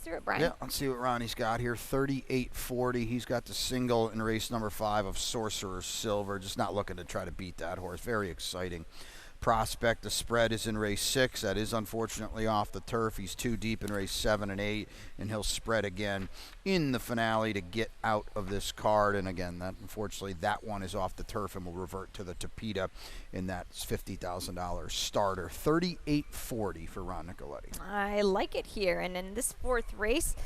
Through it, Brian. Yeah, let's see what Ronnie's got here. 38.40. He's got the single in race number 5 of Sorcerer's Silver. Just not looking to try to beat that horse. Very exciting prospect. The spread is in race 6. That is unfortunately off the turf. He's too deep in race 7 and 8, and he'll spread again in the finale to get out of this card. And again, that unfortunately that one is off the turf and will revert to the Tapeta, and that's $50,000 starter. 38.40 for Ron Nicoletti. I like it here. And in this 4th race,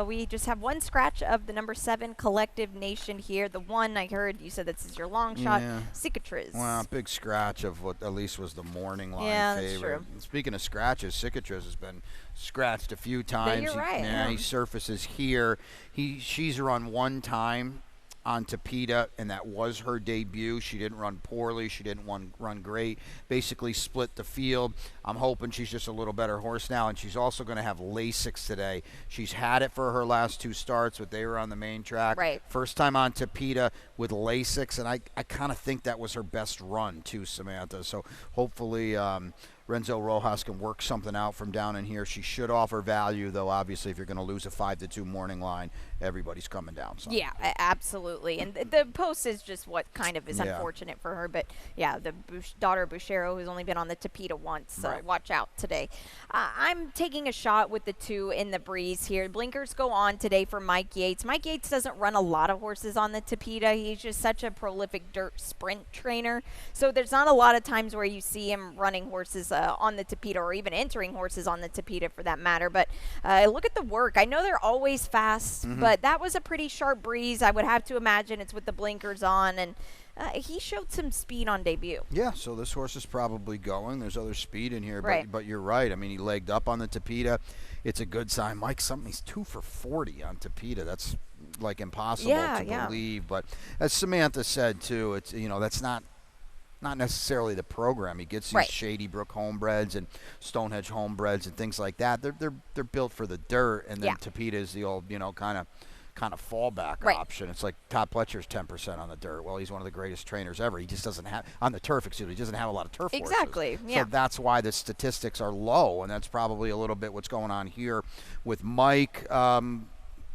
we just have one scratch of the number 7 Collective Nation here. The one I heard you said this is your long shot, Cicatriz. Well, big scratch of what at least was the morning line that's favorite. true. Speaking of scratches, Cicatriz has been scratched a few times. You're right. He surfaces here. She's run one time on Tapeta, and that was her debut. She didn't run poorly. She didn't run great. Basically split the field. I'm hoping she's just a little better horse now, and she's also going to have Lasix today. She's had it for her last 2 starts, but they were on the main track. Right. First time on Tapeta with Lasix, and I kind of think that was her best run too, Samantha. So hopefully Renzo Rojas can work something out from down in here. She should offer value, though. Obviously, if you're going to lose a 5-2 morning line, everybody's coming down. So. Yeah, absolutely. And the post is just what kind of is unfortunate for her. But, yeah, the daughter Bouchero, who's only been on the Tapeta once, so watch out today. I'm taking a shot with the 2 in the breeze here. Blinkers go on today for Mike Yates. Mike Yates doesn't run a lot of horses on the Tapeta. He's just such a prolific dirt sprint trainer. So there's not a lot of times where you see him running horses on the Tapeta, or even entering horses on the Tapeta for that matter. But look at the work. I know they're always fast, but that was a pretty sharp breeze. I would have to imagine it's with the blinkers on, and he showed some speed on debut. Yeah, so this horse is probably going. There's other speed in here, Right. but you're right. I mean, he legged up on the Tapeta. It's a good sign. Mike, he's 2 for 40 on Tapeta. That's like impossible to believe. But as Samantha said too, it's that's not necessarily the program. He gets these Shady Brook homebreds and Stonehenge homebreds and things like that. They're built for the dirt, and then Tapeta is the old kind of fallback option. It's like Todd Pletcher's 10% on the dirt. Well, he's one of the greatest trainers ever. He just doesn't have on the turf. Excuse me, he doesn't have a lot of turf horses. Exactly. Yeah. So that's why the statistics are low, and that's probably a little bit what's going on here with Mike.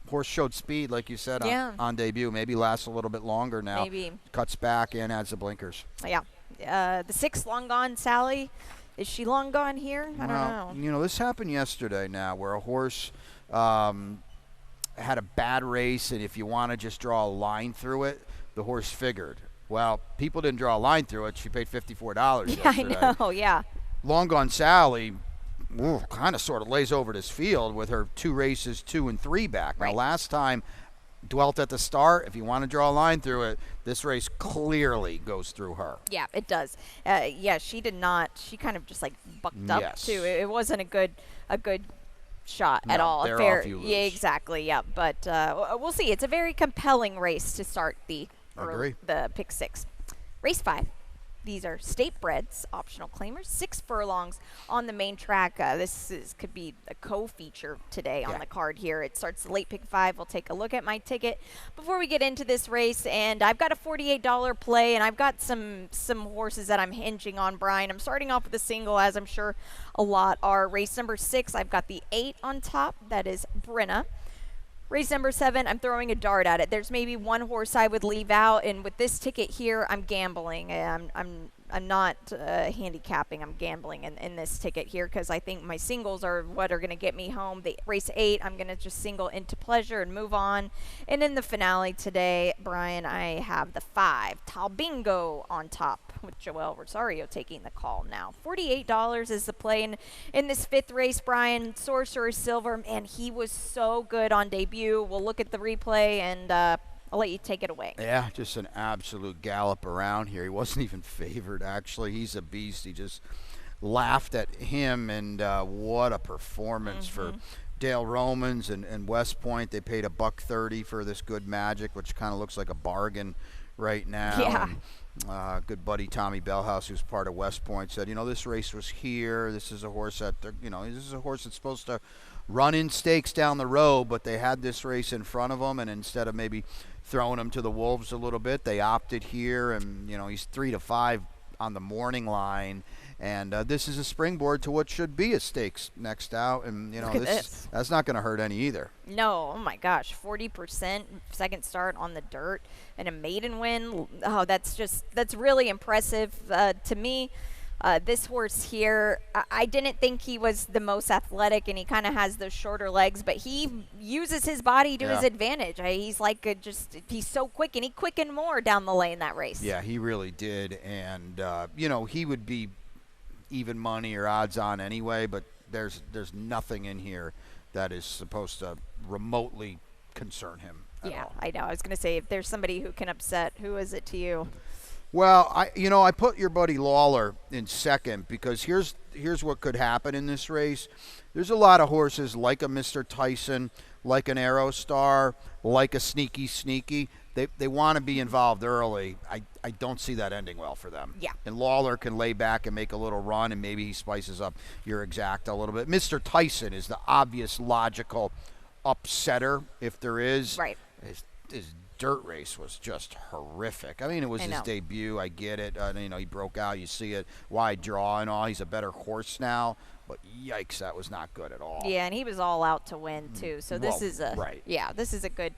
Horse showed speed, like you said, on debut. Maybe lasts a little bit longer now. Maybe cuts back and adds the blinkers. Yeah. The 6 long gone, Sally. Is she long gone here? I don't know. This happened yesterday now, where a horse had a bad race, and if you want to just draw a line through it, the horse figured. Well, people didn't draw a line through it. She paid $54 yesterday. I know, yeah. Long Gone Sally kind of sort of lays over this field with her 2 races, 2 and 3 back. Now, last time, dwelt at the start. If you want to draw a line through it, this race clearly goes through her. Yeah, it does. She did not. She kind of just like bucked up too. It wasn't a good shot at all. Fair. Yeah, exactly. Yeah, but we'll see. It's a very compelling race to start the pick 6. Race 5. These are state breds, optional claimers, 6 furlongs on the main track. Could be a co-feature today on the card here. It starts the late pick 5. We'll take a look at my ticket before we get into this race. And I've got a $48 play, and I've got some horses that I'm hinging on, Brian. I'm starting off with a single, as I'm sure a lot are. Race number 6, I've got the 8 on top. That is Brenna. Race number 7, I'm throwing a dart at it. There's maybe one horse I would leave out, and with this ticket here, I'm gambling. I'm not handicapping. I'm gambling in this ticket here because I think my singles are what are going to get me home. The race 8, I'm going to just single into Pleasure and move on. And in the finale today, Brian, I have the 5, Talbingo on top with Joel Rosario taking the call now. $48 is the play in this 5th race, Brian. Sorcerer Silver, man, he was so good on debut. We'll look at the replay and I'll let you take it away. Yeah, just an absolute gallop around here. He wasn't even favored, actually. He's a beast. He just laughed at him, and what a performance for Dale Romans and West Point. They paid $130 for this Good Magic, which kind of looks like a bargain right now. Yeah. And, good buddy Tommy Bellhouse, who's part of West Point, said, this race was here. This is a horse that, this is a horse that's supposed to run in stakes down the road, but they had this race in front of them, and instead of maybe throwing him to the wolves a little bit, they opted here, and he's 3 to 5 on the morning line, And this is a springboard to what should be a stakes next out. And, you know, that's not going to hurt any either. No, oh my gosh, 40% second start on the dirt and a maiden win. Oh, that's really impressive to me. This horse here, I didn't think he was the most athletic, and he kind of has those shorter legs, but he uses his body to his advantage. He's like he's so quick, and he quickened more down the lane that race. Yeah, he really did. And, you know, he would be even money or odds on anyway, but there's nothing in here that is supposed to remotely concern him at all. I know. I was going to say, if there's somebody who can upset, who is it to you? Well, I put your buddy Lawler in second because here's what could happen in this race. There's a lot of horses like a Mr. Tyson, like an Aerostar, like a Sneaky. They want to be involved early. I don't see that ending well for them. Yeah. And Lawler can lay back and make a little run, and maybe he spices up your exacta a little bit. Mr. Tyson is the obvious logical upsetter, if there is. Right. His dirt race was just horrific. I mean, it was his debut. I get it. You know, he broke out. You see it. Wide draw and all. He's a better horse now. But yikes, that was not good at all. Yeah, and he was all out to win too. So this is a good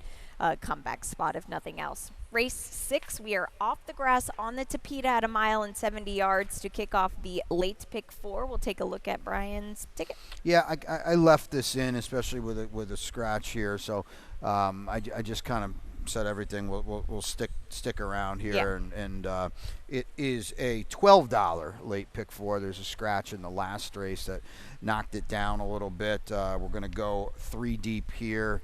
comeback spot if nothing else. Race 6, we are off the grass on the Tapeta at 1 mile and 70 yards to kick off the late pick 4. We'll take a look at Brian's ticket. Yeah, I left this in, especially with a scratch here. So I just kind of said everything will stick around here, and it is a $12 late pick 4. There's a scratch in the last race that knocked it down a little bit. We're going to go 3 deep here.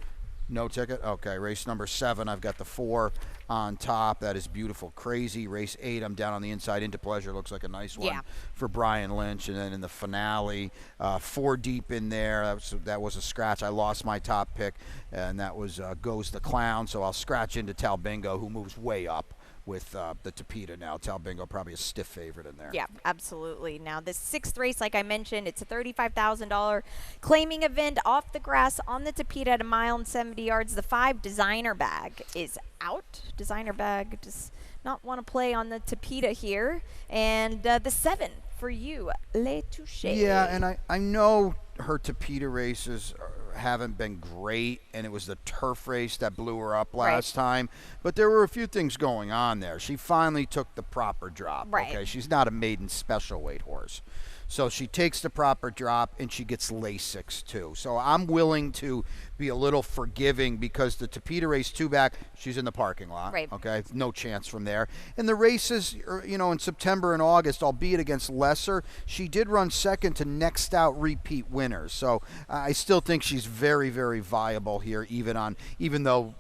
No ticket? Okay, race number 7, I've got the 4 on top. That is Beautiful Crazy. Race 8, I'm down on the inside. Into Pleasure looks like a nice one for Brian Lynch. And then in the finale, 4 deep in there. That was a scratch. I lost my top pick, and that was Goes the Clown. So I'll scratch into Talbingo, who moves way up with the Tapeta now. Talbingo probably a stiff favorite in there. Yeah, absolutely. Now, this 6th race, like I mentioned, it's a $35,000 claiming event off the grass on the Tapeta at 1 mile and 70 yards. The 5 Designer Bag is out. Designer Bag does not want to play on the Tapeta here. And the 7 for you, Les Touches. Yeah, and I know her Tapeta races haven't been great, and it was the turf race that blew her up last time. But there were a few things going on there. She finally took the proper drop. Right. Okay, she's not a maiden special weight horse. So she takes the proper drop, and she gets Lasix too. So I'm willing to be a little forgiving because the Tapeta race 2 back, she's in the parking lot. Right. Okay, no chance from there. And the races, you know, in September and August, albeit against lesser, she did run second to next out repeat winners. So I still think she's very, very viable here, even though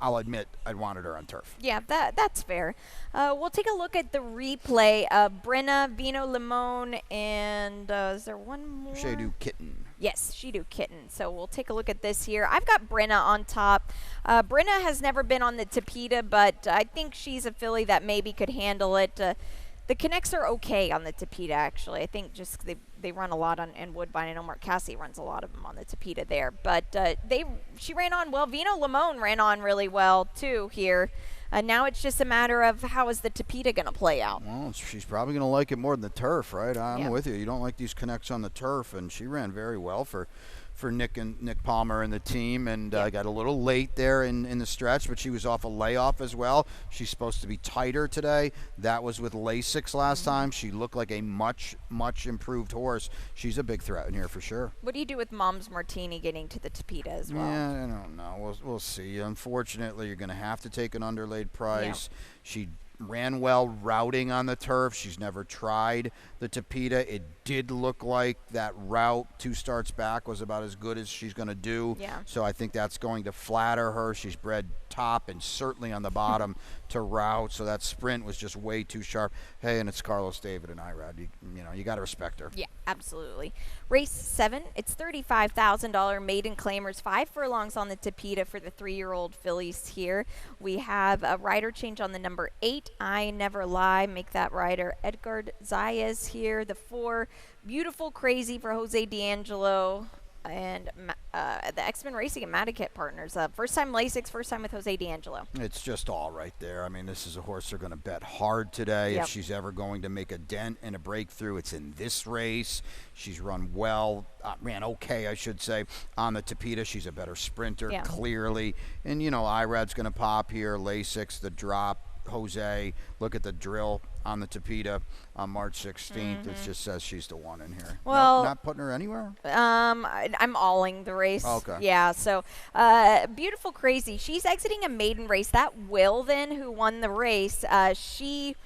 I'll admit I wanted her on turf. Yeah, that's fair. We'll take a look at the replay of Brenna, Vino Limone, and is there one more? Shadu Kitten. Yes, Shadu Kitten. So we'll take a look at this here. I've got Brenna on top. Brenna has never been on the Tapeta, but I think she's a filly that maybe could handle it. The connects are okay on the Tapeta, actually. I think just they run a lot on and Woodbine. I know Mark Cassidy runs a lot of them on the Tapeta there. But she ran on well. Vino Limone ran on really well, too, here. Now it's just a matter of how is the Tapeta going to play out. Well, she's probably going to like it more than the turf, right? I'm with you. You don't like these connects on the turf, and she ran very well for Nick Palmer and the team, and got a little late there in the stretch, but she was off a layoff as well. She's supposed to be tighter today. That was with Lasix last time. She looked like a much improved horse. She's a big threat in here for sure. What do you do with Mom's Martini getting to the Tapeta as well? Yeah, I don't know. We'll see. Unfortunately, you're going to have to take an underlaid price. Yeah. She ran well routing on the turf. She's never tried the Tapeta. It did look like that route 2 starts back was about as good as she's going to do. Yeah. So I think that's going to flatter her. She's bred top and certainly on the bottom to route. So that sprint was just way too sharp. Hey, and it's Carlos David and Irad. You got to respect her. Yeah, absolutely. Race 7, it's $35,000 maiden claimers, 5 furlongs on the Tapeta for the 3-year-old fillies here. We have a rider change on the number 8, I Never Lie. Make that rider Edgar Zayas here. The 4, Beautiful Crazy for Jose D'Angelo. and the X-Men Racing and Madikit partners. First time Lasix, first time with Jose D'Angelo. It's just all right there. I mean, this is a horse they're going to bet hard today. If she's ever going to make a dent and a breakthrough, it's in this race. She's run well, ran okay, I should say, on the Tapeta. She's a better sprinter, clearly. And, you know, Irad's going to pop here. Lasix, the drop. Jose, look at the drill on the Tapeta on March 16th. It just says she's the one in here. Well, not putting her anywhere? I'm alling the race. Okay. Yeah, so Beautiful Crazy. She's exiting a maiden race. That Wilden, who won the race, she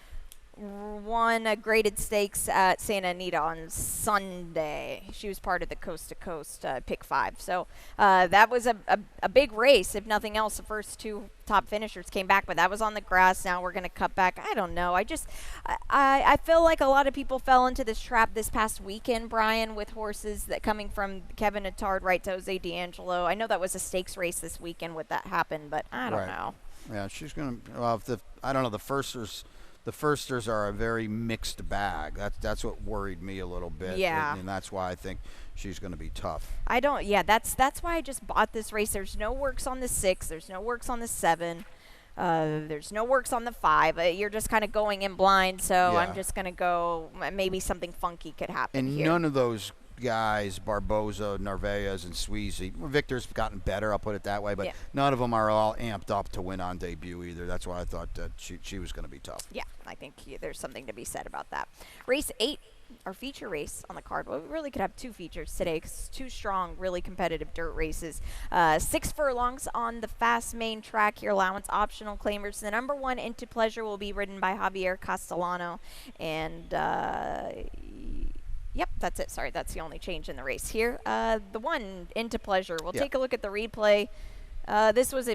won a graded stakes at Santa Anita on Sunday. She was part of the Coast to Coast Pick 5. So that was a big race. If nothing else, the first two top finishers came back, but that was on the grass. Now we're going to cut back. I don't know. I feel like a lot of people fell into this trap this past weekend, Brian, with horses that coming from Kevin Attard right to Jose D'Angelo. I know that was a stakes race this weekend when that happened, but I don't know. Yeah, she's going to, I don't know, the firsters are a very mixed bag. That's what worried me a little bit. Yeah. And that's why I think she's going to be tough. That's why I just bought this race. There's no works on the 6. There's no works on the 7. There's no works on the 5. You're just kind of going in blind, so I'm just going to go, maybe something funky could happen and here. None of those guys, Barboza, Narvaez, and Sweezy. Victor's gotten better, I'll put it that way, but none of them are all amped up to win on debut either. That's why I thought that she was going to be tough. Yeah, I think there's something to be said about that. Race 8, our feature race on the card. Well, we really could have 2 features today because 2 strong, really competitive dirt races. 6 furlongs on the fast main track here, allowance optional claimers. The number 1 Into Pleasure will be ridden by Javier Castellano, and yep, that's it. Sorry, that's the only change in the race here. The 1 Into Pleasure. We'll take a look at the replay. This was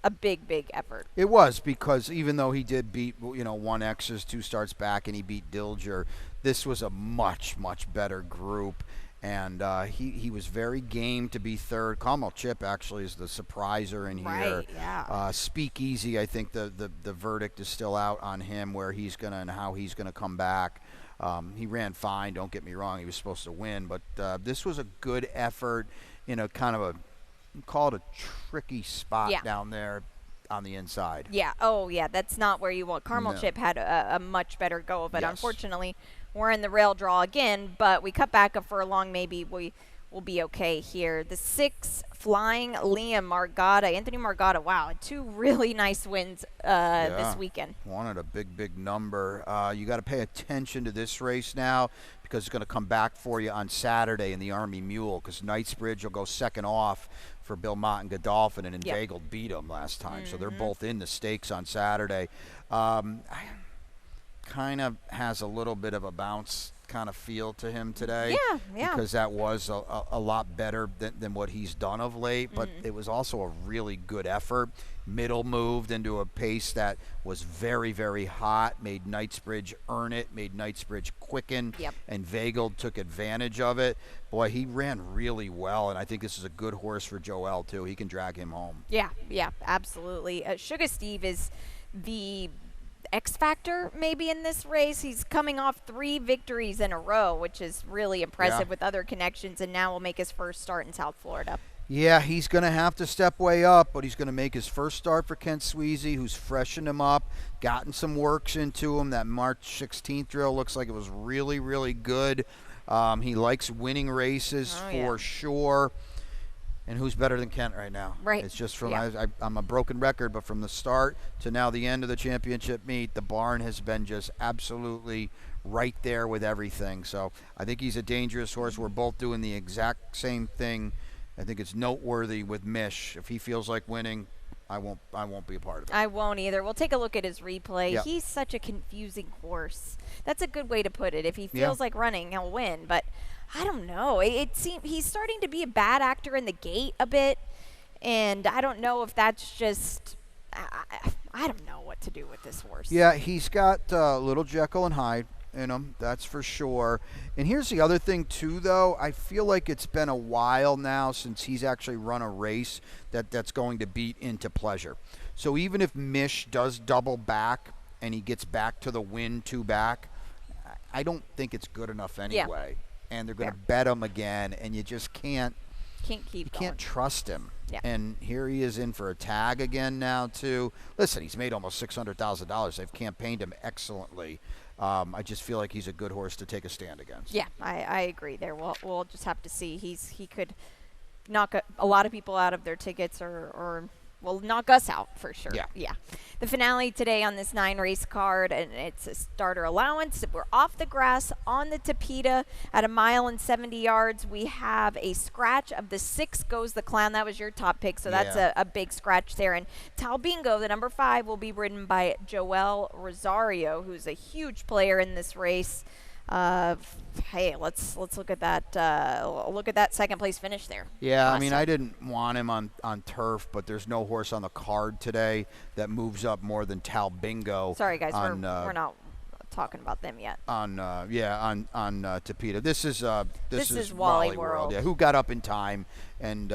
a big effort. It was, because even though he did beat 1X's 2 starts back and he beat Dilger, this was a much better group. And he was very game to be third. Kamal Chip actually is the surpriser in here. Right, yeah. Speakeasy, I think the verdict is still out on him, where he's going to and how he's going to come back. He ran fine, don't get me wrong. He was supposed to win, but this was a good effort in a kind of call it a tricky spot down there on the inside. Yeah. Oh, yeah. That's not where you want. Carmel Chip had a much better go of it. Unfortunately, we're in the rail draw again, but we cut back a furlong. Maybe we will be okay here. The 6 Flying Liam Margada, Anthony Margada. Wow, 2 really nice wins this weekend. Wanted a big number. You got to pay attention to this race now, because it's going to come back for you on Saturday in the Army Mule, because Knightsbridge will go second off for Bill Mott and Godolphin, and Inveigled beat them last time. So they're both in the stakes on Saturday. Kind of has a little bit of a bounce kind of feel to him today. Yeah. Because that was a lot better than what he's done of late, but it was also a really good effort. Middle moved into a pace that was very hot, made Knightsbridge earn it, made Knightsbridge quicken, and Veigled took advantage of it. Boy, he ran really well, and I think this is a good horse for Joel, too. He can drag him home. Yeah, absolutely. Sugar Steve is the X factor maybe in this race. He's coming off 3 victories in a row, which is really impressive with other connections, and now will make his first start in South Florida. Yeah, he's going to have to step way up, but he's going to make his first start for Kent Sweezy, who's freshened him up, gotten some works into him. That March 16th drill looks like it was really good. He likes winning races for sure. And who's better than Kent right now? Right. It's just from, I'm a broken record, but from the start to now the end of the championship meet, the barn has been just absolutely right there with everything. So I think he's a dangerous horse. We're both doing the exact same thing. I think it's noteworthy with Mish. If he feels like winning, I won't be a part of it. I won't either. We'll take a look at his replay. He's such a confusing horse. That's a good way to put it. If he feels like running, he'll win. But I don't know. It seems he's starting to be a bad actor in the gate a bit, and I don't know if that's just. I don't know what to do with this horse. Yeah, he's got little Jekyll and Hyde in him, that's for sure. And here's the other thing too, though. I feel like it's been a while now since he's actually run a race that's going to beat Into Pleasure. So even if Mish does double back and he gets back to the win 2 back, I don't think it's good enough anyway. and they're going to bet him again, and you just can't can't trust him. Yeah. And here he is in for a tag again now too. Listen, he's made almost $600,000. They've campaigned him excellently. I just feel like he's a good horse to take a stand against. Yeah, I agree there. We'll just have to see. He could knock a lot of people out of their tickets or will knock us out for sure. Yeah. The finale today on this 9-race card, and it's a starter allowance. We're off the grass on the Tapeta at 1 mile and 70 yards. We have a scratch of the 6 Goes the Clown. That was your top pick, so that's a big scratch there. And Talbingo, the number 5, will be ridden by Joel Rosario, who's a huge player in this race. Hey, let's look at that second place finish there. Yeah, I mean, I didn't want him on turf, but there's no horse on the card today that moves up more than Talbingo. Sorry, guys, we're not talking about them yet. On Tapeta. This is Wally World. Yeah, who got up in time and.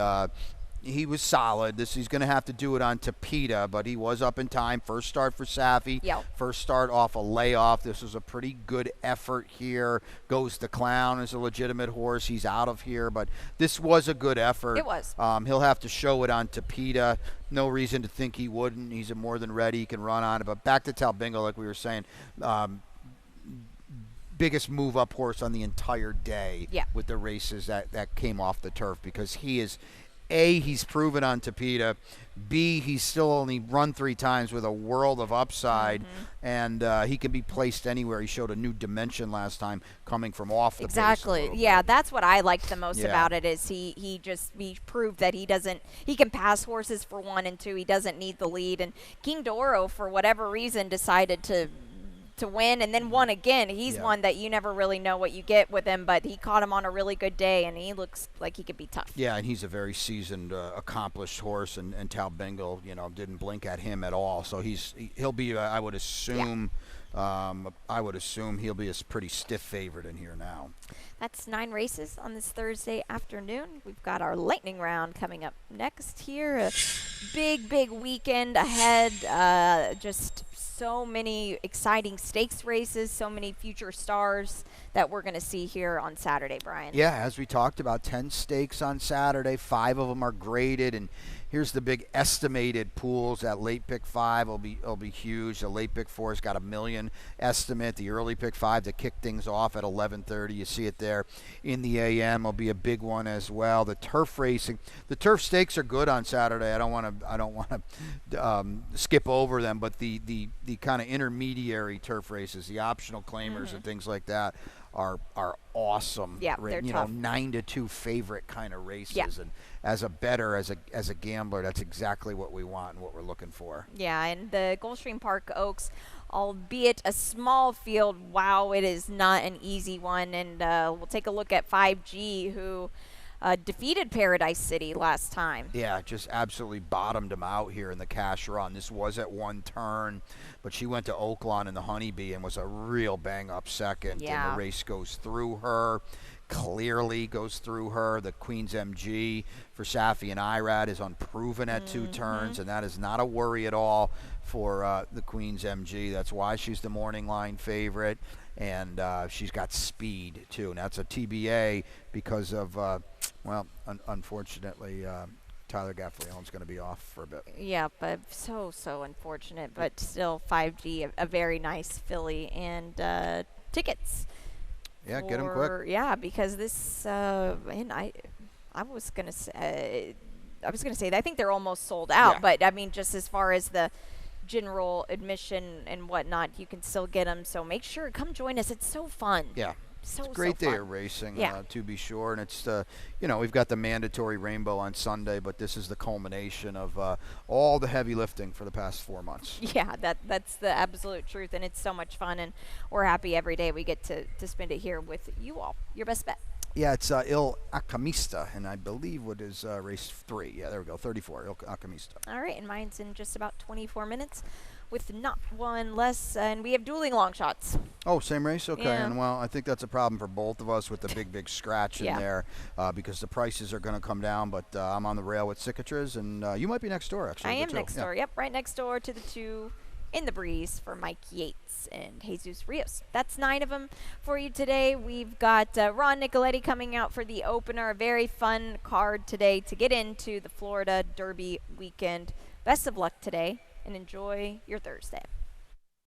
He was solid. He's going to have to do it on Tapeta, but he was up in time. First start for Safi. Yep. First start off a layoff. This was a pretty good effort here. Goes the Clown is a legitimate horse. He's out of here, but this was a good effort. It was. He'll have to show it on Tapeta. No reason to think he wouldn't. He's more than ready. He can run on it. But back to Talbingo, like we were saying, biggest move-up horse on the entire day with the races that came off the turf because he is – A, he's proven on Tapeta. B, he's still only run 3 times with a world of upside, and he can be placed anywhere. He showed a new dimension last time coming from off the Exactly. Yeah, that's what I liked the most about it is he proved that he can pass horses for 1 and 2. He doesn't need the lead. And King Doro, for whatever reason, decided to win and then won again. He's one that you never really know what you get with him, but he caught him on a really good day, and he looks like he could be tough. Yeah, and he's a very seasoned, accomplished horse, and Talbingo, didn't blink at him at all. So he'll be, I would assume, he'll be a pretty stiff favorite in here now. That's 9 races on this Thursday afternoon. We've got our lightning round coming up next here. A big weekend ahead. Just so many exciting stakes races, so many future stars that we're going to see here on Saturday, Brian. Yeah, as we talked about, 10 stakes on Saturday. 5 of them are graded, and here's the big estimated pools. That late pick 5 will be huge. The late pick 4's got $1 million estimate. The early pick 5 to kick things off at 11:30. You see it there in the AM. Will be a big one as well. The turf racing, the turf stakes are good on Saturday. I don't want to skip over them, but the kind of intermediary turf races, the optional claimers and things like that are awesome. Yeah, they're tough. 9-2 favorite kind of races, and as a bettor, as a gambler, that's exactly what we want and what we're looking for. Yeah, and the Gulfstream Park Oaks, albeit a small field, wow, it is not an easy one. And we'll take a look at 5G, who defeated Paradise City last time. Yeah, just absolutely bottomed him out here in the cash run. This was at 1 turn, but she went to Oaklawn in the Honeybee and was a real bang-up second. Yeah. And the race goes through her. Clearly goes through her. The Queen's MG for Safi and Irad is unproven at 2 turns, and that is not a worry at all for the Queen's MG. That's why she's the morning line favorite, and she's got speed too, and that's a TBA because of unfortunately Tyler Gaffleone's going to be off for a bit. Yeah, but so unfortunate, but still 5G, a very nice filly, and tickets. Yeah, get them quick. Yeah, because this, and I was gonna say I think they're almost sold out. Yeah. But I mean, just as far as the general admission and whatnot, you can still get them. So make sure come join us. It's so fun. Yeah. It's a great day of racing, to be sure. And it's, we've got the mandatory rainbow on Sunday, but this is the culmination of all the heavy lifting for the past 4 months. Yeah, that's the absolute truth, and it's so much fun, and we're happy every day we get to spend it here with you all. Your best bet. Yeah, it's Il Alchemista, and I believe what is race 3. Yeah, there we go, 34, Il Alchemista. All right, and mine's in just about 24 minutes. With not one less, and we have dueling long shots. Oh, same race? Okay. Yeah. And, well, I think that's a problem for both of us with the big scratch in there because the prices are going to come down. But I'm on the rail with Cicatras, and you might be next door, actually. I am next door. Yep, right next door to the 2 In the Breeze for Mike Yates and Jesus Rios. That's 9 of them for you today. We've got Ron Nicoletti coming out for the opener. A very fun card today to get into the Florida Derby weekend. Best of luck today and enjoy your Thursday.